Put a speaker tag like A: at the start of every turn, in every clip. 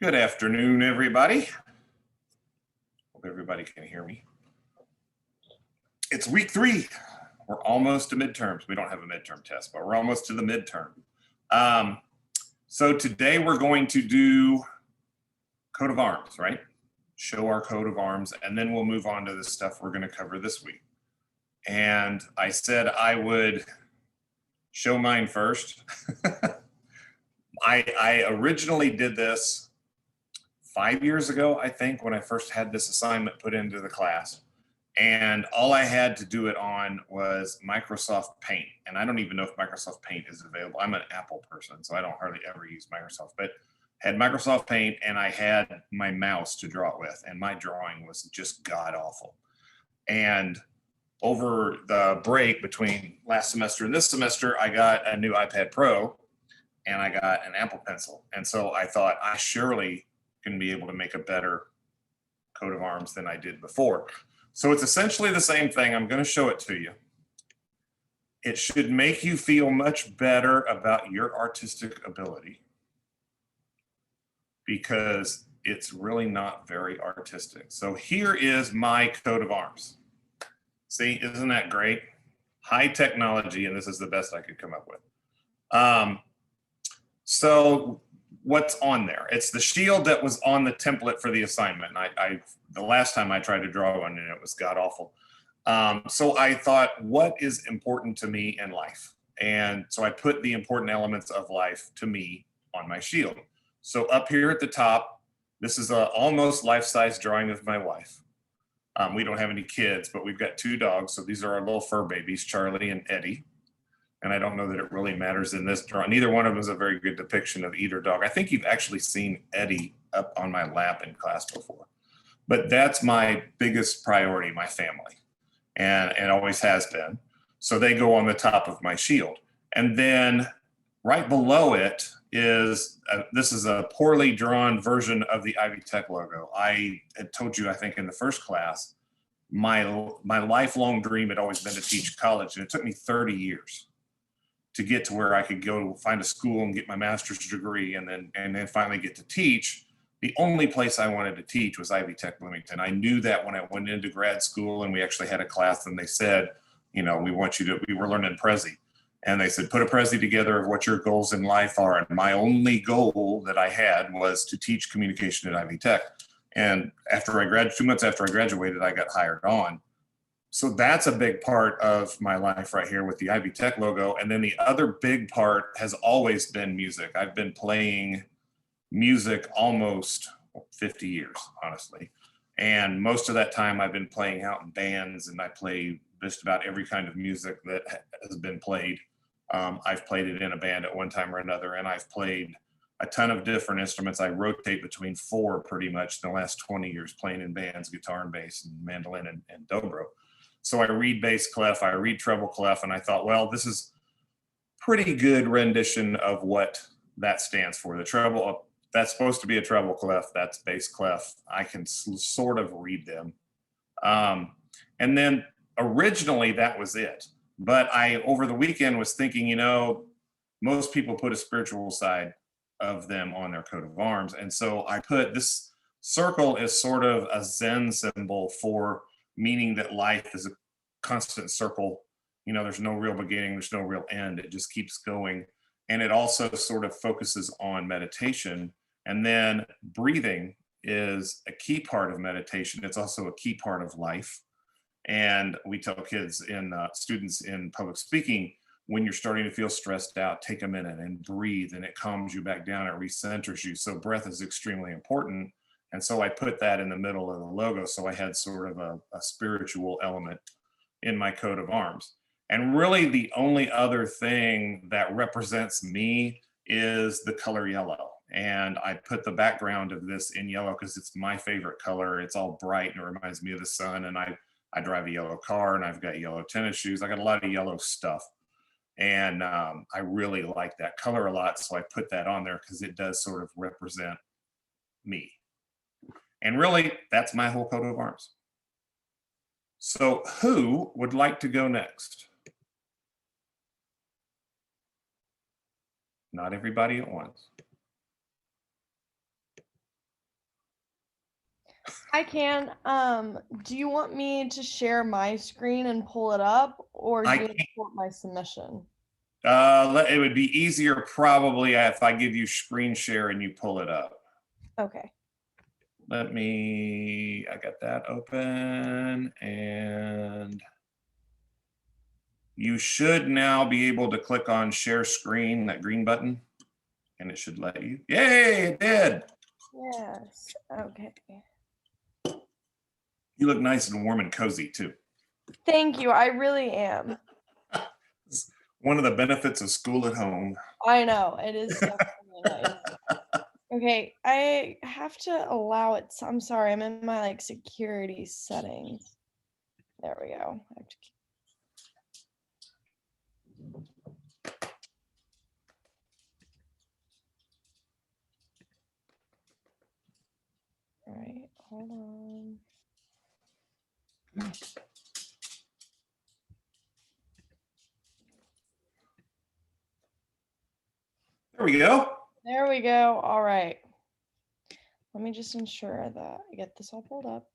A: Good afternoon, everybody. Hope everybody can hear me. It's week 3. We're almost to midterms. We don't have a midterm test, but we're almost to the midterm. So today we're going to do coat of arms, right? Show our coat of arms, and then we'll move on to the stuff we're going to cover this week. And I said I would show mine first. I originally did this 5 years ago, I think, when I first had this assignment put into the class. And all I had to do it on was Microsoft Paint. And I don't even know if Microsoft Paint is available. I'm an Apple person, so I don't hardly ever use Microsoft, but had Microsoft Paint and I had my mouse to draw it with. And my drawing was just god awful. And over the break between last semester and this semester, I got a new iPad Pro and I got an Apple Pencil. And so I thought I surely can be able to make a better coat of arms than I did before. So it's essentially the same thing. I'm going to show it to you. It should make you feel much better about your artistic ability because it's really not very artistic. So here is my coat of arms. See, isn't that great? High technology, and this is the best I could come up with. So what's on there? It's the shield that was on the template for the assignment. The last time I tried to draw one and it was god awful. So I thought, what is important to me in life? And so I put the important elements of life to me on my shield. So up here at the top, this is a almost life-size drawing of my wife. We don't have any kids, but we've got 2 dogs. So these are our little fur babies, Charlie and Eddie. And I don't know that it really matters in this drawing. Neither one of them is a very good depiction of either dog. I think you've actually seen Eddie up on my lap in class before. But that's my biggest priority, my family. And it always has been. So they go on the top of my shield. And then right below it is, this is a poorly drawn version of the Ivy Tech logo. I had told you, I think in the first class, my lifelong dream had always been to teach college. And it took me 30 years to get to where I could go find a school and get my master's degree and then finally get to teach. The only place I wanted to teach was Ivy Tech Bloomington. I knew that when I went into grad school and we actually had a class and they said, you know, we were learning Prezi. And they said, put a Prezi together of what your goals in life are. And my only goal that I had was to teach communication at Ivy Tech. And 2 months after I graduated, I got hired on. So that's a big part of my life right here with the Ivy Tech logo. And then the other big part has always been music. I've been playing music almost 50 years, honestly. And most of that time I've been playing out in bands, and I play just about every kind of music that has been played. I've played it in a band at one time or another, and I've played a ton of different instruments. I rotate between 4 pretty much in the last 20 years, playing in bands, guitar and bass and mandolin and dobro. So I read bass clef, I read treble clef, and I thought, well, this is pretty good rendition of what that stands for. The treble, that's supposed to be a treble clef, that's bass clef. I can sort of read them. And then originally that was it. But I, over the weekend, was thinking, you know, most people put a spiritual side of them on their coat of arms. And so I put this circle is sort of a Zen symbol for meaning that life is a constant circle. You know, there's no real beginning, there's no real end. It just keeps going. And it also sort of focuses on meditation. And then breathing is a key part of meditation. It's also a key part of life. And we tell kids students in public speaking, when you're starting to feel stressed out, take a minute and breathe, and it calms you back down, it recenters you. So breath is extremely important. And so I put that in the middle of the logo. So I had sort of a spiritual element in my coat of arms. And really the only other thing that represents me is the color yellow. And I put the background of this in yellow because it's my favorite color. It's all bright and it reminds me of the sun. And I drive a yellow car and I've got yellow tennis shoes. I got a lot of yellow stuff. And I really like that color a lot. So I put that on there because it does sort of represent me. And really, that's my whole coat of arms. So who would like to go next? Not everybody at once.
B: I can. Do you want me to share my screen and pull it up, or do
A: I
B: you want to
A: can't.
B: pull up my submission?
A: It would be easier probably if I give you screen share and you pull it up.
B: Okay.
A: I got that open, and you should now be able to click on share screen, that green button, and it should let you. Yay, it did.
B: Yes. Okay.
A: You look nice and warm and cozy too.
B: Thank you. I really am.
A: It's one of the benefits of school at home.
B: I know. It is definitely nice. Okay, I have to allow it. I'm sorry, I'm in my like security settings. There we go. I have to all right, hold on.
A: There we go.
B: There we go. All right. Let me just ensure that I get this all pulled up.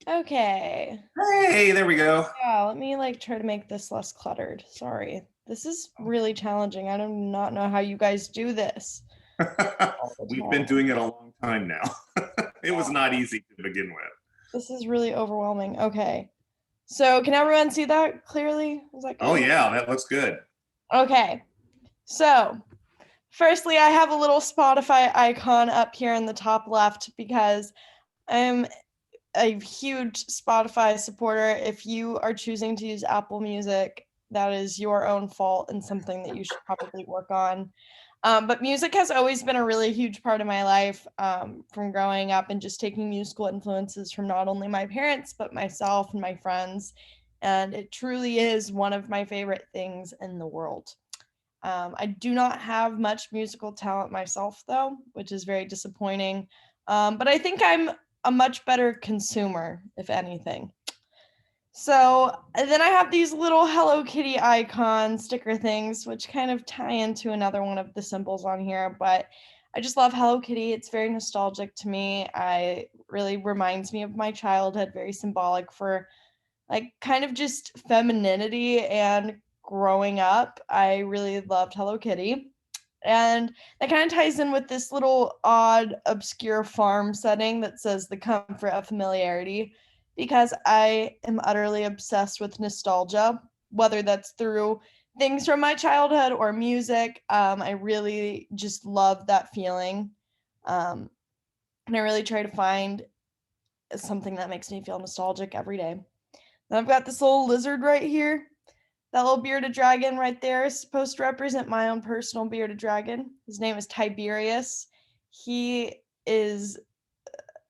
B: Okay.
A: Hey, there we go.
B: Yeah, let me like try to make this less cluttered. Sorry. This is really challenging. I do not know how you guys do this.
A: We've been doing it a long time now. It was not easy to begin with.
B: This is really overwhelming. Okay. So can everyone see that clearly? Is that good?
A: Oh yeah, that looks good.
B: Okay. So firstly, I have a little Spotify icon up here in the top left because I'm a huge Spotify supporter. If you are choosing to use Apple Music, that is your own fault and something that you should probably work on. But music has always been a really huge part of my life, from growing up and just taking musical influences from not only my parents, but myself and my friends. And it truly is one of my favorite things in the world. I do not have much musical talent myself, though, which is very disappointing. But I think I'm a much better consumer, if anything. So and then I have these little Hello Kitty icon sticker things, which kind of tie into another one of the symbols on here. But I just love Hello Kitty. It's very nostalgic to me. I really reminds me of my childhood, very symbolic for like kind of just femininity and growing up. I really loved Hello Kitty. And that kind of ties in with this little odd, obscure farm setting that says the comfort of familiarity, because I am utterly obsessed with nostalgia, whether that's through things from my childhood or music. I really just love that feeling. Um, and I really try to find something that makes me feel nostalgic every day. Then I've got this little lizard right here. That little bearded dragon right there is supposed to represent my own personal bearded dragon. His name is Tiberius. He is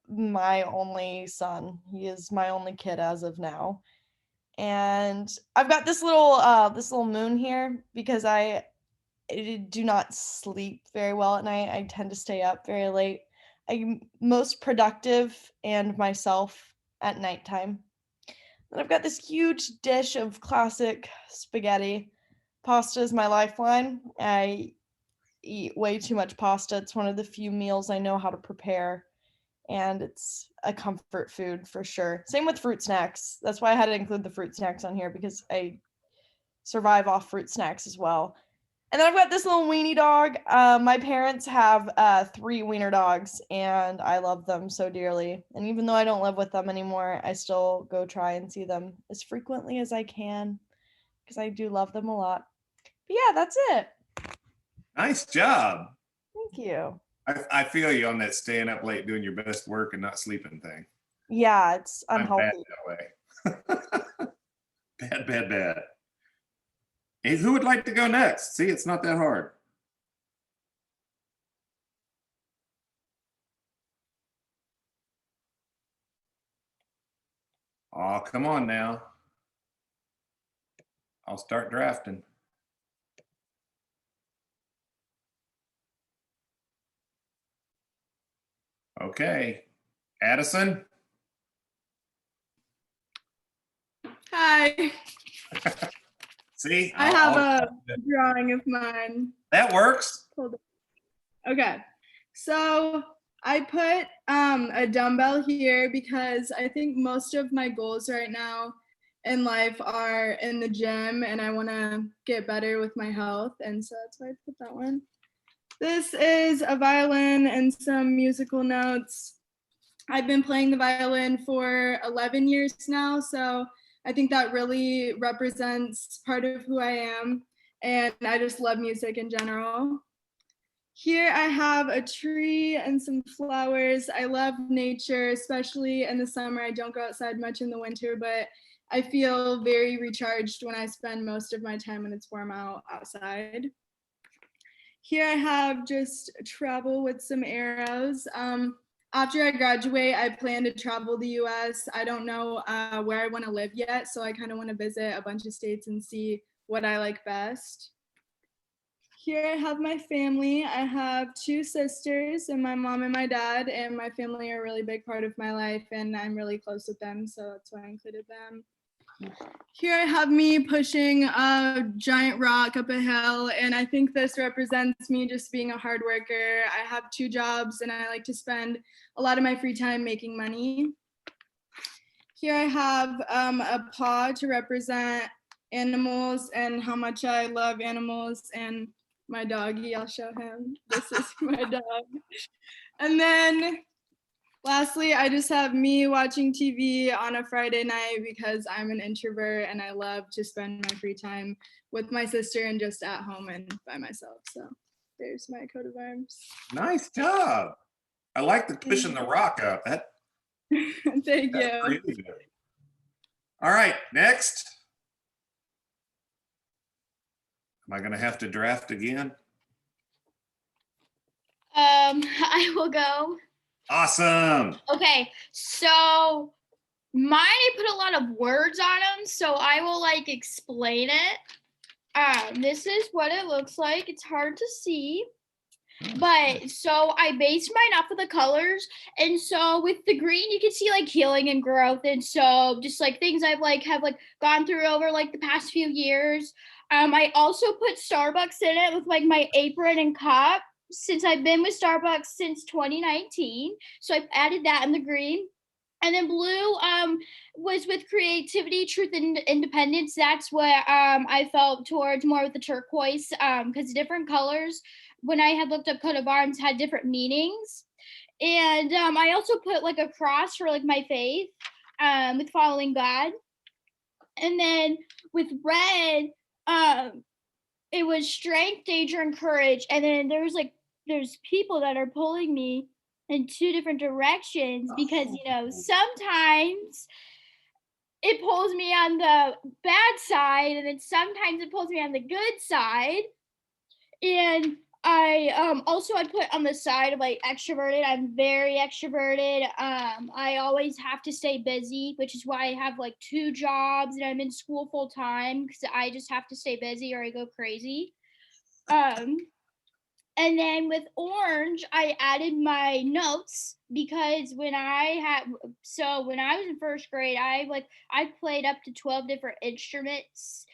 B: my only son. He is my only kid as of now. And I've got this little moon here because I do not sleep very well at night. I tend to stay up very late. I'm most productive and myself at nighttime. And I've got this huge dish of classic spaghetti. Pasta is my lifeline. I eat way too much pasta. It's one of the few meals I know how to prepare, and it's a comfort food for sure. Same with fruit snacks. That's why I had to include the fruit snacks on here because I survive off fruit snacks as well. And then I've got this little weenie dog. My parents have three wiener dogs, and I love them so dearly. And even though I don't live with them anymore, I still go try and see them as frequently as I can because I do love them a lot. But yeah, that's it.
A: Nice job.
B: Thank you.
A: I feel you on that staying up late doing your best work and not sleeping thing.
B: Yeah, it's
A: I'm bad
B: unhealthy.
A: that way. Bad, bad, bad. Hey, who would like to go next? See, it's not that hard. Oh, come on now. I'll start drafting. Okay. Addison?
C: Hi,
A: See?
C: I have a drawing of mine.
A: That works.
C: Okay, so I put a dumbbell here because I think most of my goals right now in life are in the gym and I want to get better with my health. And so that's why I put that one. This is a violin and some musical notes. I've been playing the violin for 11 years now, so I think that really represents part of who I am. And I just love music in general. Here I have a tree and some flowers. I love nature, especially in the summer. I don't go outside much in the winter, but I feel very recharged when I spend most of my time when it's warm outside. Here I have just travel with some arrows. After I graduate, I plan to travel the US. I don't know where I want to live yet, so I kind of want to visit a bunch of states and see what I like best. Here I have my family. I have 2 sisters and my mom and my dad, and my family are a really big part of my life and I'm really close with them, so that's why I included them. Here I have me pushing a giant rock up a hill, and I think this represents me just being a hard worker. I have 2 jobs and I like to spend a lot of my free time making money. Here I have a paw to represent animals and how much I love animals, and my doggy, I'll show him. This is my dog. And then lastly, I just have me watching TV on a Friday night because I'm an introvert and I love to spend my free time with my sister and just at home and by myself. So there's my coat of arms.
A: Nice job. I like the pushing the rock up.
C: Thank
A: That's
C: you.
A: creative. All right, next. Am I gonna have to draft again?
D: I will go.
A: Awesome.
D: Okay, so mine I put a lot of words on them, so I will like explain it. This is what it looks like. It's hard to see. But so I based mine off of the colors, and so with the green you can see like healing and growth, and so just like things I've like have like gone through over like the past few years. I also put Starbucks in it with like my apron and cup since I've been with Starbucks since 2019. So I've added that in the green. And then blue was with creativity, truth, and independence. That's what I felt towards more with the turquoise because different colors, when I had looked up coat of arms, had different meanings. And I also put like a cross for like my faith with following God. And then with red, it was strength, danger, and courage. And then there's people that are pulling me in 2 different directions because sometimes it pulls me on the bad side and then sometimes it pulls me on the good side. And I also I put on the side of like extroverted. I'm very extroverted. I always have to stay busy, which is why I have like 2 jobs and I'm in school full time because I just have to stay busy or I go crazy. And then with orange, I added my notes because when I was in 1st grade, I played up to 12 different instruments.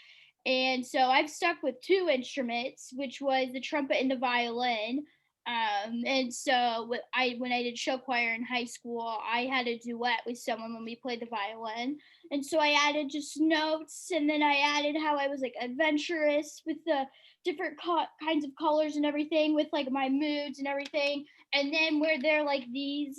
D: And so I've stuck with 2 instruments, which was the trumpet and the violin. And so when I did show choir in high school, I had a duet with someone when we played the violin. And so I added just notes, and then I added how I was like adventurous with the different kinds of colors and everything with like my moods and everything. And then where they're like these,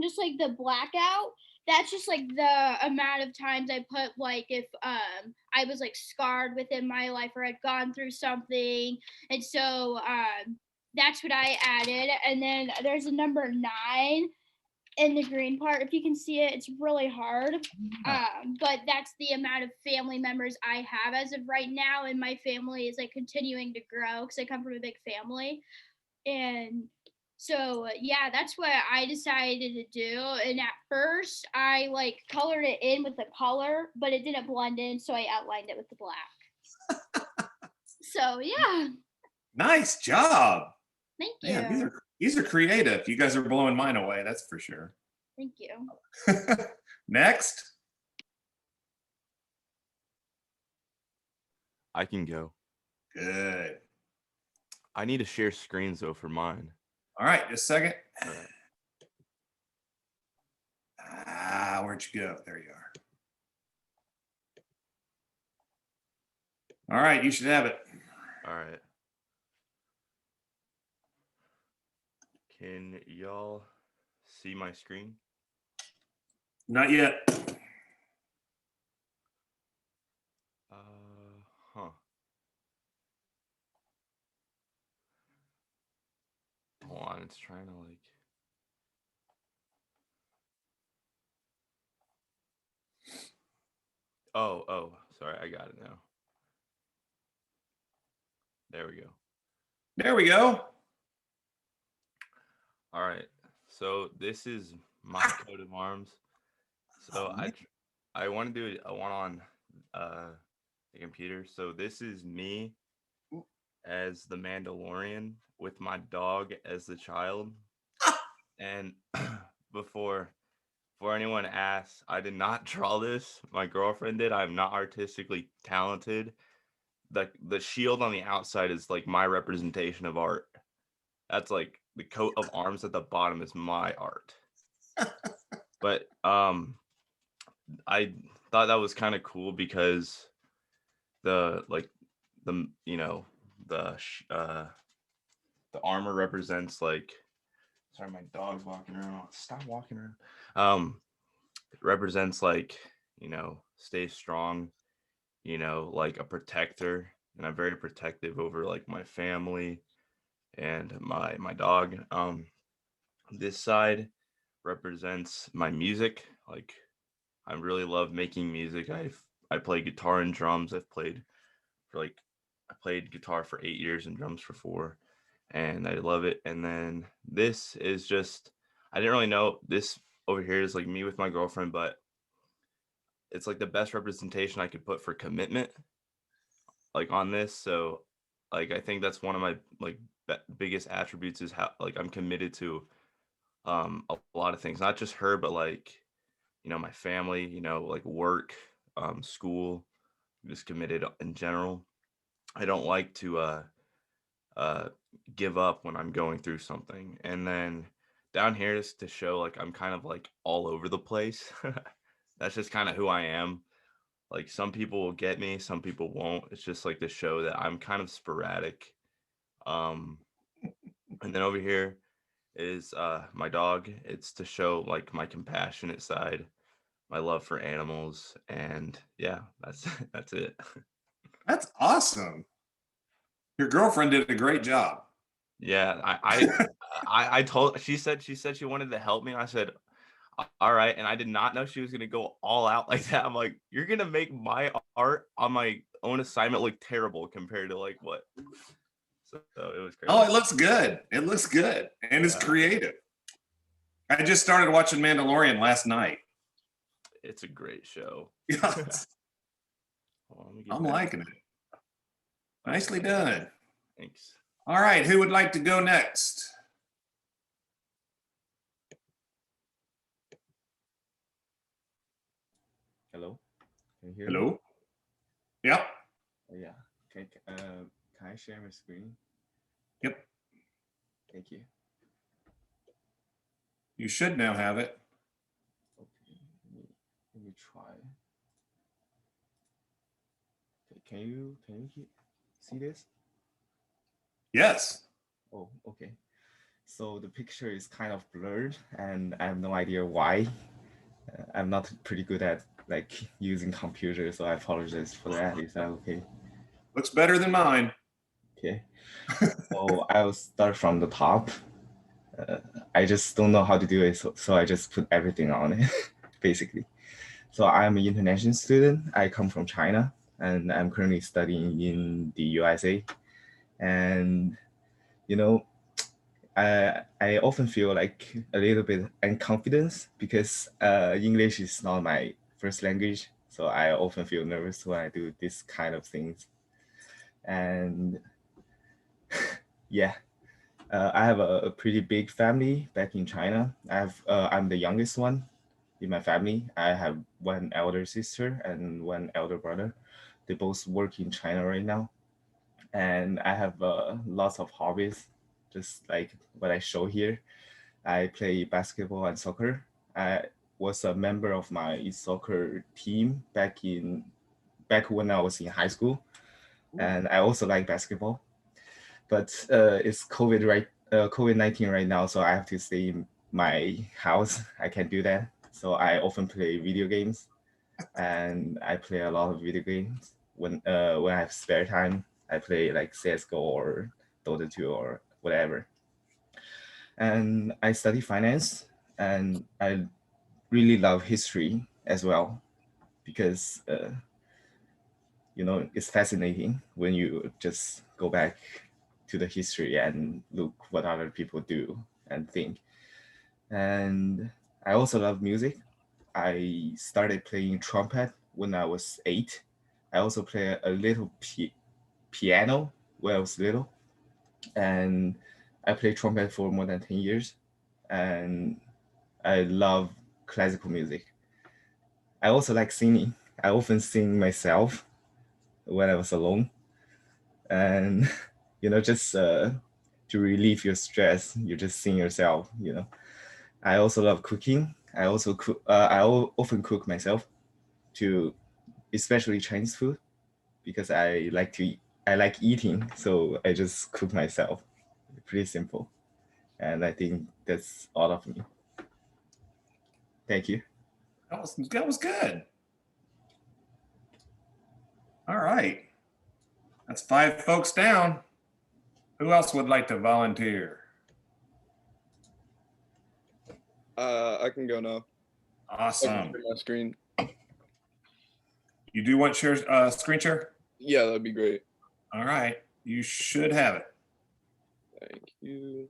D: just like the blackout, that's just like the amount of times I put like if I was like scarred within my life or I'd gone through something. And so that's what I added. And then there's a number 9 in the green part. If you can see it, it's really hard. But that's the amount of family members I have as of right now. And my family is like continuing to grow because I come from a big family. And so yeah, that's what I decided to do. And at first I like colored it in with the color, but it didn't blend in, so I outlined it with the black. So yeah.
A: Nice job.
D: Thank you.
A: Man, these are creative. You guys are blowing mine away, that's for sure.
D: Thank you.
A: Next.
E: I can go.
A: Good.
E: I need to share screens though for mine.
A: All right, just a second.
E: All right.
A: Where'd you go? There you are. All right, you should have it.
E: All right. Can y'all see my screen?
A: Not yet.
E: Huh. Hold on, it's trying to like. Oh, sorry, I got it now. There we go.
A: There we go.
E: All right. So this is my coat of arms. So
A: Oh, man.
E: I want to do one on the computer. So this is me as the Mandalorian with my dog as the child. And before anyone asks, I did not draw this. My girlfriend did. I'm not artistically talented. The shield on the outside is like my representation of art. That's like the coat of arms at the bottom is my art. But I thought that was kind of cool because the armor represents like, sorry, my dog's walking around. Stop walking around. It represents like, stay strong, like a protector, and I'm very protective over like my family and my dog. This side represents my music. Like, I really love making music. I play guitar and drums. I played guitar for 8 years and drums for 4, and I love it. And then this is just, I didn't really know this over here is like me with my girlfriend, but it's like the best representation I could put for commitment, like on this. So like, I think that's one of my like biggest attributes is how like I'm committed to a lot of things, not just her, but like, my family, like work, school, just committed in general. I don't like to give up when I'm going through something. And then down here is to show like I'm kind of like all over the place. That's just kind of who I am. Like some people will get me, some people won't. It's just like to show that I'm kind of sporadic. And then over here is my dog. It's to show like my compassionate side, my love for animals, and yeah, that's it.
A: That's awesome. Your girlfriend did a great job.
E: Yeah, I told, she said she wanted to help me. I said, all right, and I did not know she was gonna go all out like that. I'm like, you're gonna make my art on my own assignment look terrible compared to like what? So it was crazy.
A: Oh, it looks good. It looks good, and it's
E: Yeah.
A: creative. I just started watching Mandalorian last night.
E: It's a great show.
A: Yeah,
E: Hold on, let me get
A: I'm
E: back.
A: liking it. Nicely done.
E: Thanks.
A: All right, who would like to go next?
F: Hello, can you hear me?
A: Hello? Yep.
F: Oh, yeah. Can I share my screen?
A: Yep.
F: Thank you.
A: You should now have it.
F: Okay, let me try. Okay, can you see this?
A: Yes.
F: Oh, okay. So the picture is kind of blurred, and I have no idea why. I'm not pretty good at like using computers, so I apologize for that. Is that okay?
A: Looks better than mine.
F: Okay. So I'll start from the top. I just don't know how to do it, so I just put everything on it, basically. So I'm an international student. I come from China, and I'm currently studying in the USA. And I often feel like a little bit unconfident because English is not my first language. So I often feel nervous when I do this kind of things. And yeah, I have a pretty big family back in China. I'm the youngest one in my family. I have one elder sister and one elder brother. They both work in China right now. And I have lots of hobbies. just like what I show here. I play basketball and soccer. I was a member of my soccer team back when I was in high school, and I also like basketball. But it's COVID-19 right now, so I have to stay in my house. I can't do that, so I often play video games, and I play a lot of video games when I have spare time. I play like CS:GO or Dota 2 or whatever. And I study finance, and I really love history as well because it's fascinating when you just go back to the history and look what other people do and think. And I also love music. I started playing trumpet when I was 8. I also play a little piano when I was little, and I played trumpet for more than 10 years. And I love classical music. I also like singing. I often sing myself when I was alone. And, just to relieve your stress, you just sing yourself. I also love cooking. I also cook. Often cook myself, to especially Chinese food, because I like eating, so I just cook myself. Pretty simple, and I think that's all of me. Thank you.
A: That was good. All right. That's 5 folks down. Who else would like to volunteer?
G: I can go now. I can
A: Awesome.
G: share my screen.
A: You do want share screen share?
G: Yeah, that'd be great.
A: All right. You should have it.
G: Thank you.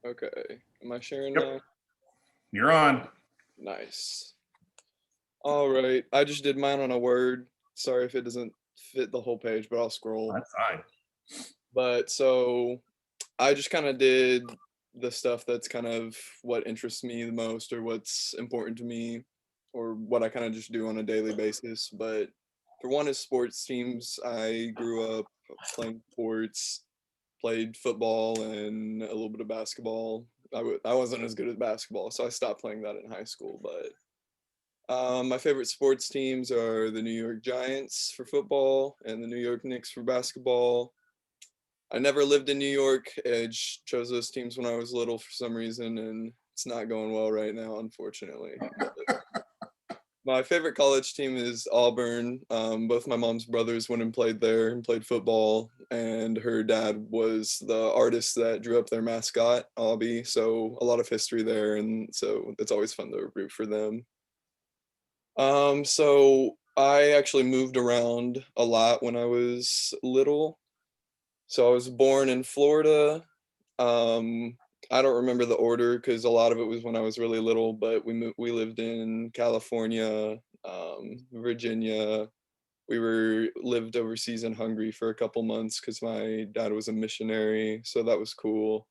G: Okay, am I sharing
A: Yep.
G: now?
A: You're on.
G: Nice. All right, I just did mine on a Word. Sorry if it doesn't fit the whole page, but I'll scroll.
A: That's fine.
G: But so I just kind of did the stuff that's kind of what interests me the most, or what's important to me, or what I kind of just do on a daily basis. But for one is sports teams. I grew up playing sports, played football and a little bit of basketball. I wasn't as good at basketball, so I stopped playing that in high school. But my favorite sports teams are the New York Giants for football and the New York Knicks for basketball. I never lived in New York. I chose those teams when I was little for some reason, and it's not going well right now, unfortunately. My favorite college team is Auburn. Both my mom's brothers went and played there and played football, and her dad was the artist that drew up their mascot, Aubie. So a lot of history there, and so it's always fun to root for them. So I actually moved around a lot when I was little. So I was born in Florida. I don't remember the order because a lot of it was when I was really little, but we lived in California, Virginia. We lived overseas in Hungary for a couple months because my dad was a missionary, so that was cool.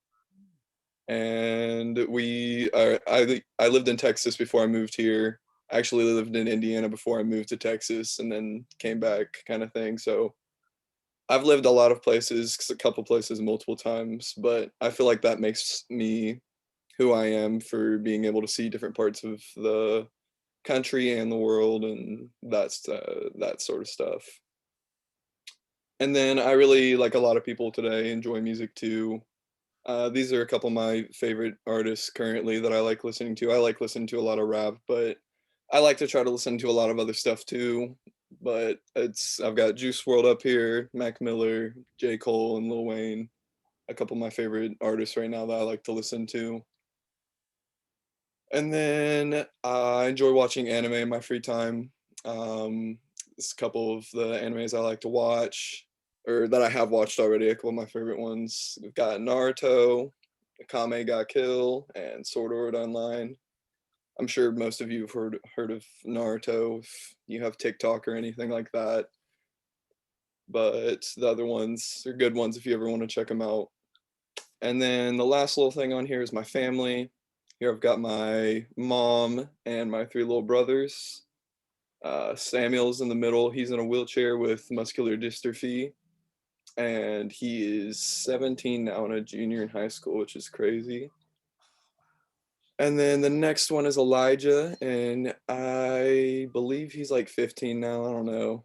G: And I lived in Texas before I moved here. I actually lived in Indiana before I moved to Texas and then came back, kind of thing. So I've lived a lot of places, a couple places multiple times, but I feel like that makes me who I am, for being able to see different parts of the country and the world, and that's that sort of stuff. And then I really, like a lot of people today, enjoy music too. These are a couple of my favorite artists currently that I like listening to. I like listening to a lot of rap, but I like to try to listen to a lot of other stuff too. But I've got Juice WRLD up here, Mac Miller, J. Cole, and Lil Wayne. A couple of my favorite artists right now that I like to listen to. And then I enjoy watching anime in my free time. There's a couple of the animes I like to watch, or that I have watched already. A couple of my favorite ones. We've got Naruto, Akame ga Kill, and Sword Art Online. I'm sure most of you have heard of Naruto if you have TikTok or anything like that. But the other ones are good ones if you ever want to check them out. And then the last little thing on here is my family. Here I've got my mom and my 3 little brothers. Samuel's in the middle. He's in a wheelchair with muscular dystrophy, and he is 17 now and a junior in high school, which is crazy. And then the next one is Elijah, and I believe he's like 15 now. I don't know.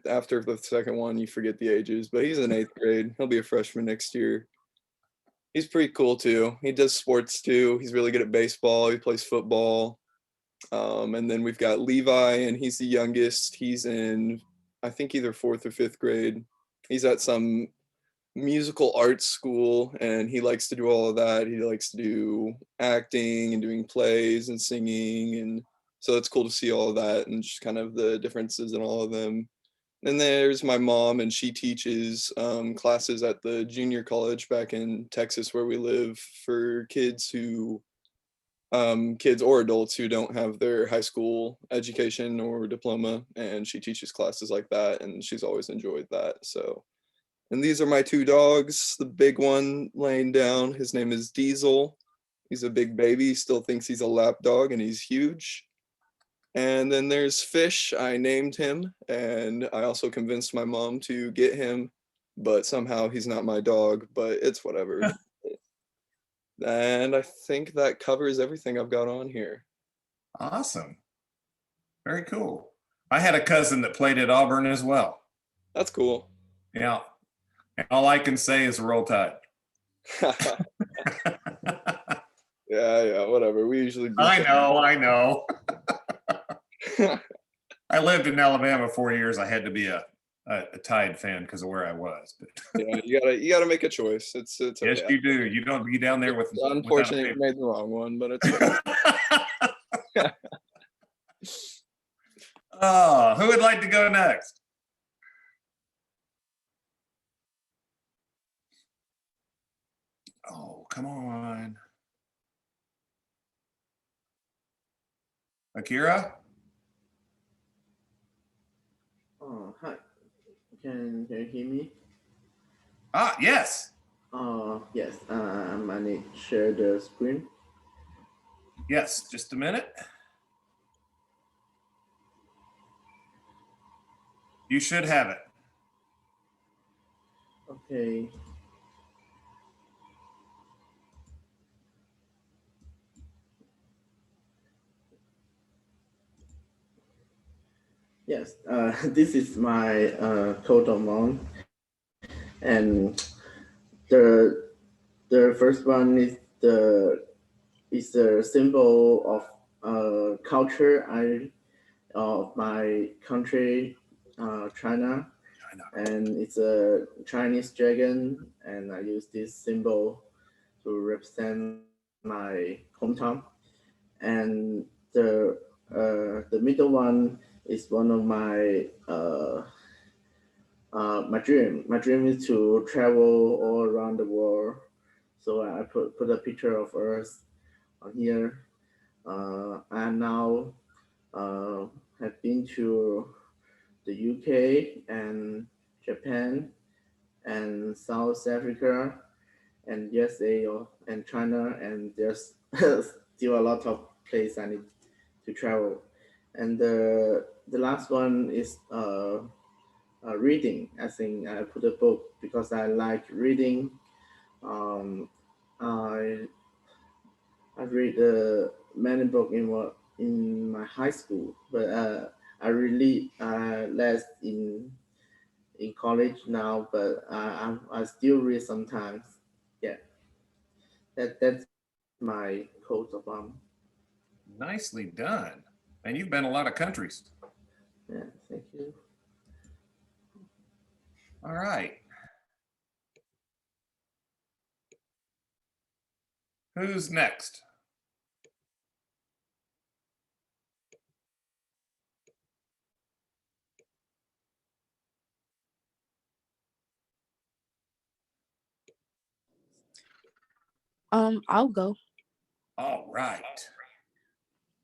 G: After the second one, you forget the ages, but he's in 8th grade. He'll be a freshman next year. He's pretty cool too. He does sports too. He's really good at baseball. He plays football. And then we've got Levi, and he's the youngest. He's in, I think, either 4th or 5th grade. He's at some musical arts school, and he likes to do all of that. He likes to do acting and doing plays and singing, and so it's cool to see all of that and just kind of the differences in all of them. And there's my mom, and she teaches classes at the junior college back in Texas where we live for kids who kids or adults who don't have their high school education or diploma, and she teaches classes like that, and she's always enjoyed that. So, and these are my 2 dogs. The big one laying down, his name is Diesel. He's a big baby. He still thinks he's a lap dog, and he's huge. And then there's Fish. I named him, and I also convinced my mom to get him, but somehow he's not my dog, but it's whatever. And I think that covers everything I've got on here.
A: Awesome. Very cool. I had a cousin that played at Auburn as well.
G: That's cool.
A: Yeah. And all I can say is roll tide.
G: Yeah, whatever. We usually do.
A: I know. I lived in Alabama 4 years. I had to be a Tide fan because of where I was. But
G: Yeah, you gotta make a choice. It's okay.
A: yes, you do. You don't be down there with.
G: It's unfortunate you made the wrong one, but it's okay.
A: Oh, who would like to go next? Oh, come on. Akira?
H: Oh, hi. Can you hear me?
A: Ah, yes.
H: Yes. I need to share the screen.
A: Yes, just a minute. You should have it.
H: Okay. Yes. This is my coat of arms, and the first one is the symbol of culture of my country, China, and it's a Chinese dragon, and I use this symbol to represent my hometown. And the middle one is one of my my dream. My dream is to travel all around the world. So I put a picture of Earth on here. I now have been to the UK and Japan and South Africa and USA and China, and there's still a lot of places I need to travel. And the last one is reading. I think I put a book because I like reading. I read many books in my high school, but I really less in college now. But I still read sometimes. Yeah, that's my coat of arms.
A: Nicely done. And you've been a lot of countries.
H: Yeah, thank you.
A: All right. Who's next?
I: I'll go.
A: All right.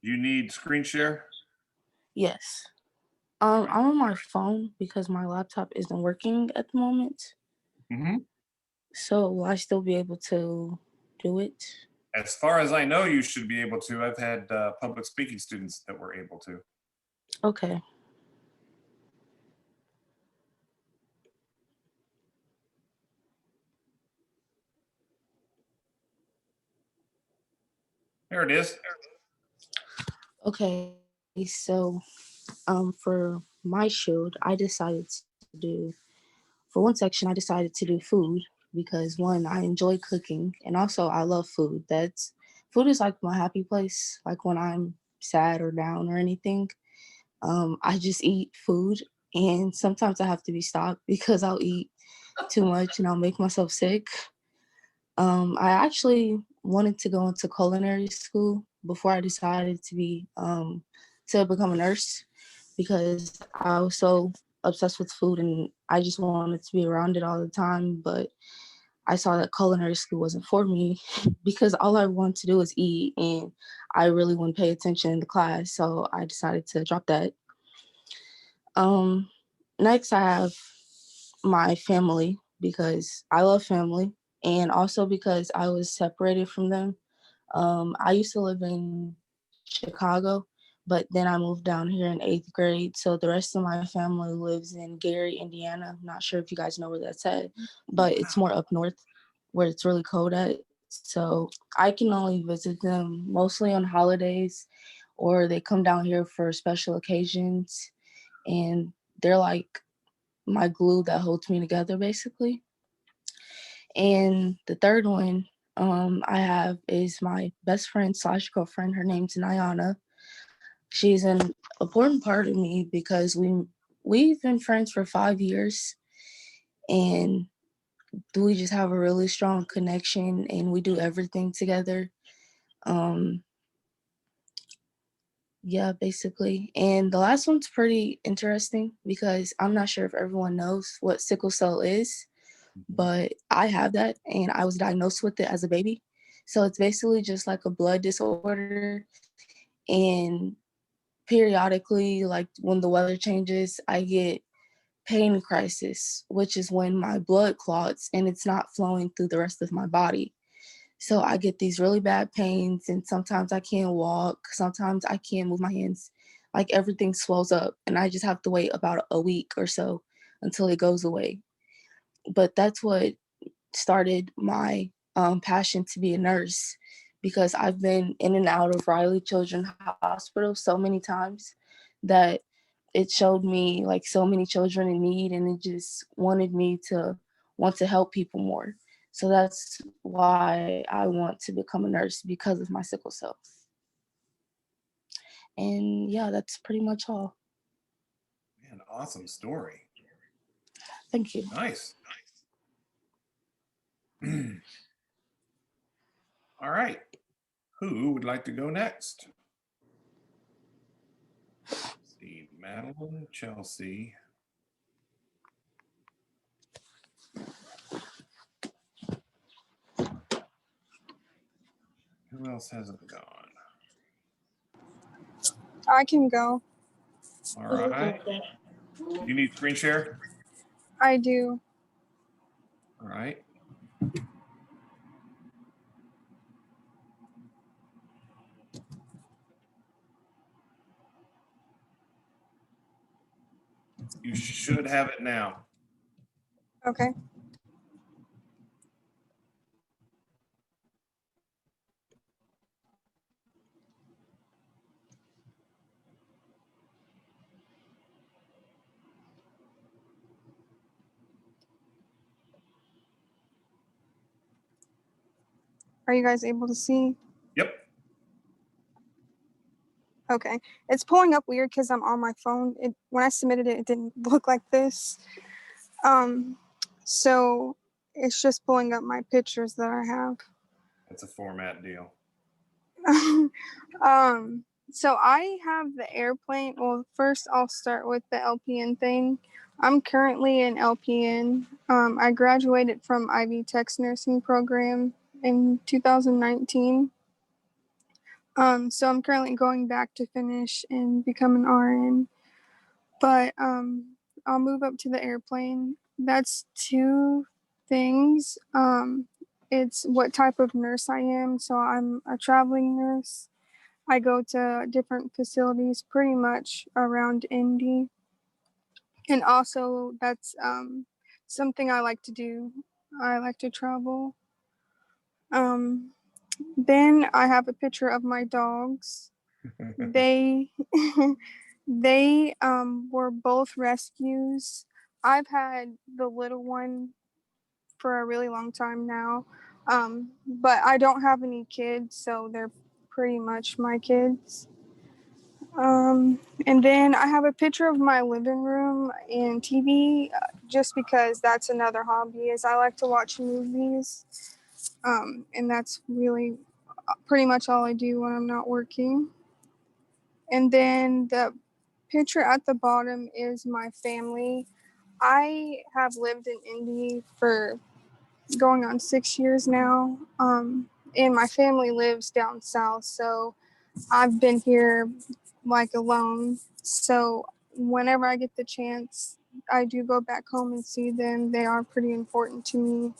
A: You need screen share?
I: Yes. I'm on my phone because my laptop isn't working at the moment.
A: Mm-hmm.
I: So will I still be able to do it?
A: As far as I know, you should be able to. I've had public speaking students that were able to.
I: Okay.
A: There it is.
I: Okay. So, for my shield, I decided to do, for one section, I decided to do food because one, I enjoy cooking, and also I love food. Food is like my happy place. Like when I'm sad or down or anything, I just eat food, and sometimes I have to be stopped because I'll eat too much and I'll make myself sick. I actually wanted to go into culinary school before I decided to become a nurse because I was so obsessed with food and I just wanted to be around it all the time. But I saw that culinary school wasn't for me because all I wanted to do was eat and I really wouldn't pay attention in the class. So I decided to drop that. Um, Next, I have my family because I love family and also because I was separated from them. I used to live in Chicago, but then I moved down here in 8th grade. So the rest of my family lives in Gary, Indiana. I'm not sure if you guys know where that's at, but it's more up north where it's really cold at. So I can only visit them mostly on holidays or they come down here for special occasions. And they're like my glue that holds me together, basically. And the third one I have is my best friend slash girlfriend. Her name's Nyana. She's an important part of me because we've been friends for 5 years, and we just have a really strong connection, and we do everything together. Um, yeah, basically. And the last one's pretty interesting because I'm not sure if everyone knows what sickle cell is, but I have that and I was diagnosed with it as a baby. So it's basically just like a blood disorder. And periodically, like when the weather changes, I get pain crisis, which is when my blood clots and it's not flowing through the rest of my body. So I get these really bad pains, and sometimes I can't walk, sometimes I can't move my hands. Like everything swells up, and I just have to wait about a week or so until it goes away. But that's what started my passion to be a nurse because I've been in and out of Riley Children's Hospital so many times that it showed me like so many children in need, and it just wanted me to want to help people more. So that's why I want to become a nurse because of my sickle cell. And yeah, that's pretty much all.
A: Man, awesome story.
I: Thank you.
A: Nice. All right. Who would like to go next? Let's see, Madeline, Chelsea. Who else hasn't gone?
J: I can go.
A: All right. You need screen share?
J: I do.
A: All right. You should have it now.
J: Okay. Are you guys able to see?
A: Yep.
J: Okay. It's pulling up weird because I'm on my phone. When I submitted it, it didn't look like this. So it's just pulling up my pictures that I have.
A: It's a format deal.
J: So I have the airplane. Well, first I'll start with the LPN thing. I'm currently an LPN. I graduated from Ivy Tech's nursing program in 2019. So I'm currently going back to finish and become an RN. But I'll move up to the airplane. That's two things. It's what type of nurse I am. So I'm a traveling nurse. I go to different facilities pretty much around Indy. And also that's something I like to do. I like to travel. Then I have a picture of my dogs. They they were both rescues. I've had the little one for a really long time now. But I don't have any kids, so they're pretty much my kids. And then I have a picture of my living room and TV, just because that's another hobby is I like to watch movies. And that's really pretty much all I do when I'm not working. And then the picture at the bottom is my family. I have lived in Indy for going on 6 years now. And my family lives down south, so I've been here like alone. So whenever I get the chance, I do go back home and see them. They are pretty important to me.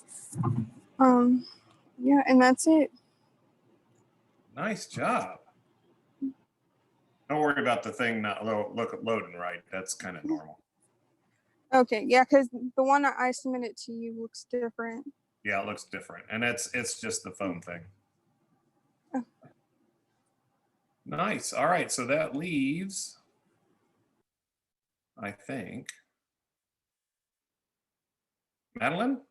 J: Yeah, and that's it.
A: Nice job. Don't worry about the thing not loading right. That's kind of normal.
J: Okay, yeah, because the one that I submitted to you looks different.
A: Yeah, it looks different, and it's just the phone thing.
J: Oh.
A: Nice. All right, so that leaves, I think, Madeline.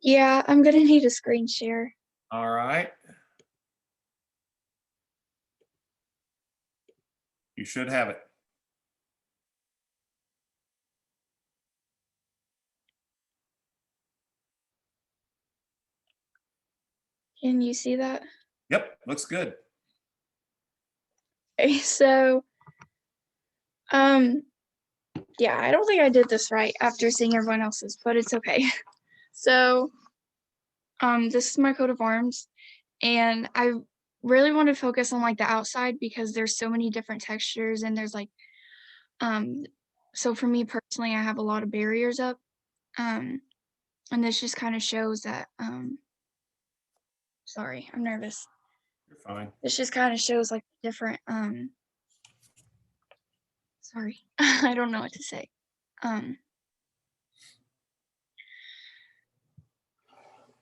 D: Yeah, I'm gonna need a screen share.
A: All right. You should have it.
D: Can you see that?
A: Yep, looks good.
D: Okay, so yeah, I don't think I did this right after seeing everyone else's, but it's okay. So this is my coat of arms, and I really want to focus on like the outside because there's so many different textures, and there's like so for me personally, I have a lot of barriers up. And this just kind of shows that sorry, I'm nervous.
A: You're fine.
D: This just kind of shows like different sorry, I don't know what to say.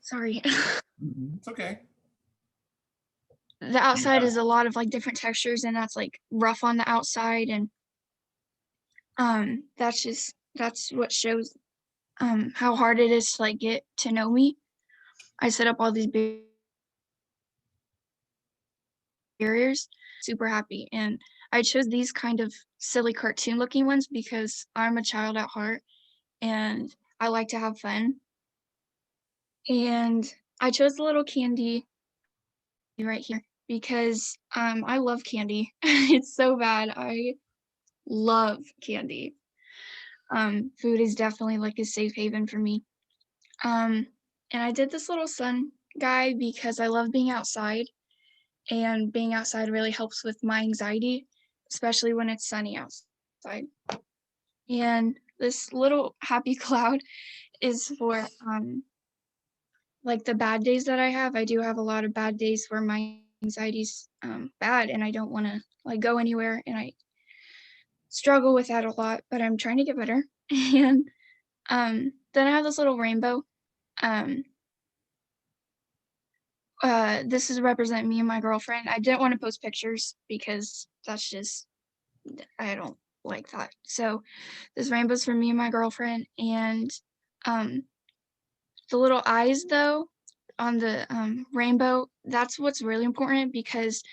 D: Sorry.
A: It's okay.
D: The outside is a lot of like different textures, and that's like rough on the outside, and that's what shows how hard it is to like get to know me. I set up all these barriers, super happy, and I chose these kind of silly cartoon looking ones because I'm a child at heart and I like to have fun. And I chose the little candy right here because I love candy. It's so bad. I love candy. Food is definitely like a safe haven for me. And I did this little sun guy because I love being outside, and being outside really helps with my anxiety, especially when it's sunny outside. And this little happy cloud is for like the bad days that I have. I do have a lot of bad days where my anxiety's bad and I don't want to like go anywhere, and I struggle with that a lot, but I'm trying to get better. And then I have this little rainbow. This is represent me and my girlfriend. I didn't want to post pictures because that's just, I don't like that. So this rainbow's for me and my girlfriend. And the little eyes though on the rainbow, that's what's really important because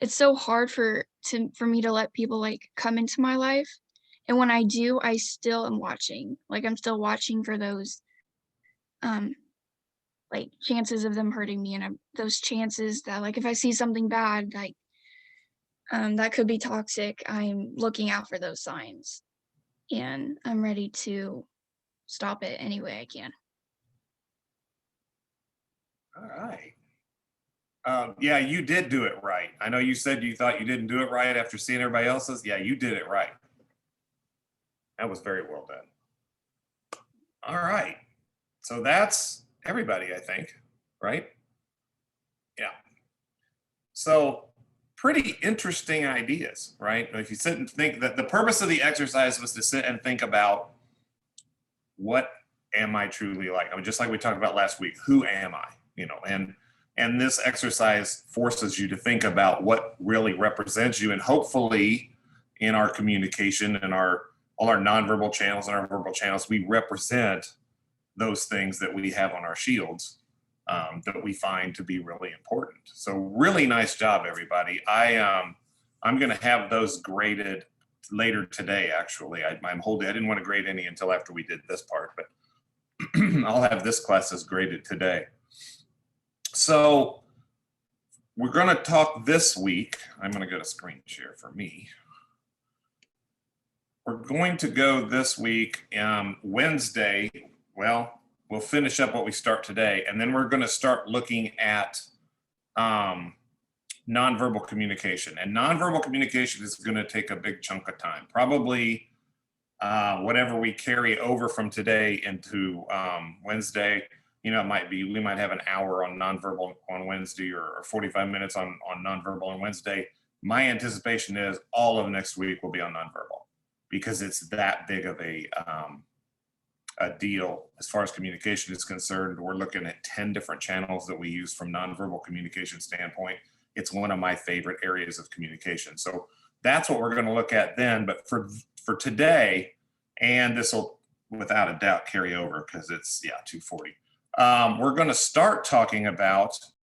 D: it's so hard for me to let people like come into my life. And when I do, I still am watching. Like I'm still watching for those like chances of them hurting me, and those chances that like if I see something bad like that could be toxic, I'm looking out for those signs and I'm ready to stop it any way I can.
A: All right. Yeah, you did do it right. I know you said you thought you didn't do it right after seeing everybody else's. Yeah, you did it right. That was very well done. All right. So that's everybody, I think, right? Yeah. So pretty interesting ideas, right? If you sit and think that the purpose of the exercise was to sit and think about what am I truly like? I mean, just like we talked about last week, who am I? You know, and this exercise forces you to think about what really represents you, and hopefully in our communication and all our nonverbal channels and our verbal channels, we represent those things that we have on our shields that we find to be really important. So really nice job, everybody. I'm going to have those graded later today. Actually, I didn't want to grade any until after we did this part, but I'll have this classes graded today. So we're going to talk this week. I'm going to go to screen share for me. We're going to go this week, Wednesday. Well, we'll finish up what we start today, and then we're going to start looking at nonverbal communication. And nonverbal communication is going to take a big chunk of time, probably whatever we carry over from today into Wednesday. You know, we might have an hour on nonverbal on Wednesday, or 45 minutes on nonverbal on Wednesday. My anticipation is all of next week will be on nonverbal, because it's that big of a deal as far as communication is concerned. We're looking at 10 different channels that we use from nonverbal communication standpoint. It's one of my favorite areas of communication. So that's what we're going to look at then. But for today, and this will without a doubt carry over because it's 2:40. We're going to start talking about